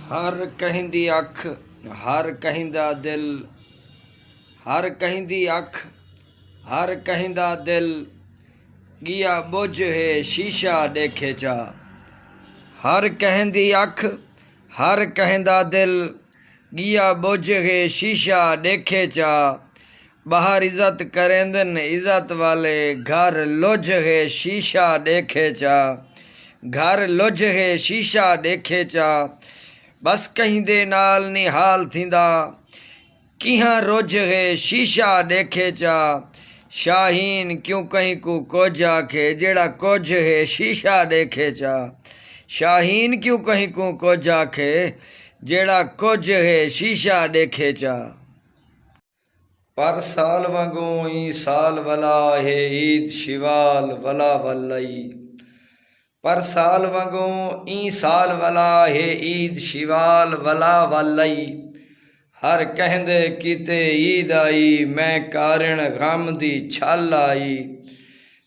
हर कहिंदी अख, हर कहिंदा दिल, हर कहिंदी अख, हर कहिंदा दिल, गिया बुझ है शीशा देखे चा। हर कहिंदी अख, हर कहिंदा दिल, गिया बुझ है शीशा देखे चा। बाहर इज्जत करेंदन इज्जत वाले, घर लुझ है शीशा देखे चा। घर लुझ है शीशा देखे चा। बस कहीं दे नाल निहाल थींदा, किहां रुझ है शीशा देखे चा। शाहीन क्यों कहीं को कुछ आखे, जेड़ा कुछ है शीशा देखे चा। शाहीन क्यों कहीं को कुछ आखे, जेड़ा कुछ है शीशा देखे चा। पर साल वांगू ई साल वला है ईद शिवाल वला वल्लई। पर साल वांगू ई साल वला है ईद शिवाल वला वल्लई। हर कहंदे किते ईद आई, मैं कारण गम दी छल आई।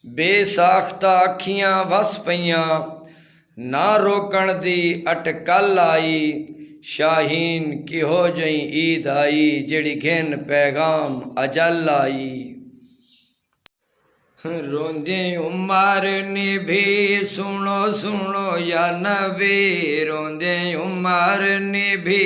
बेसाख्ता अखियां वस पईयां, ना रोकण दी अटकल आई। शाहीन किहो जई ईद आई, जेड़ी घिन पैगाम अजल आई। रोंदे उमर ने भी सुनो सुनो या नबी। रोंदे उमर ने भी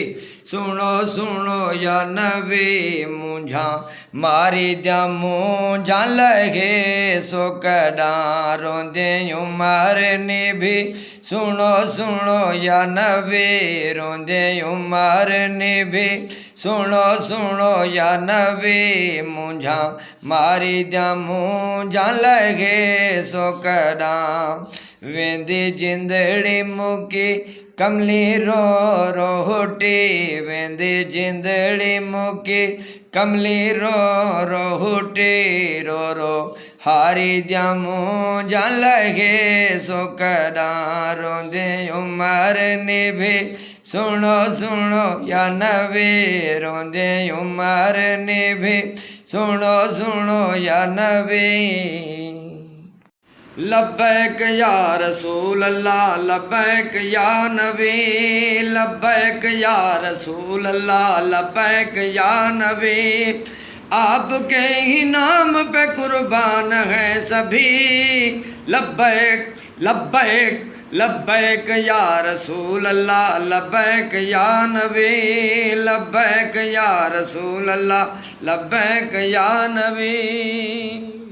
सुनो सुनो या नबी। मुझा मारी द्या मुझा लगे सो कड़ा। रोंदे उमर ने भी सुनो सुनो या नबी। रोंदे उमर ने भी सुनो सुनो या नबी। मुझा मारी द्या मुझा लगे सो कड़ा। वेंदी जिंदड़ी मुकी कमली रो रो हुटी। वेंदी जिंदड़ी मुकी कमली रो रो हुटी। रो रो हारी द्या मुझा लगे सो कड़ा। रोंदे उमर ने भी सुनो सुनो या नबी। रोंदे उमर ने भी सुनो सुनो या नबी। लब्बैक या रसूल अल्लाह, लब्बैक या नबी। लब्बैक या रसूल अल्लाह, लब्बैक या नबी। आपके ही नाम पे कुर्बान है सभी। लब्बैक लब्बैक लब्बैक या रसूल अल्लाह, लब्बैक या नबी। लब्बैक या रसूल अल्लाह, लब्बैक या नबी।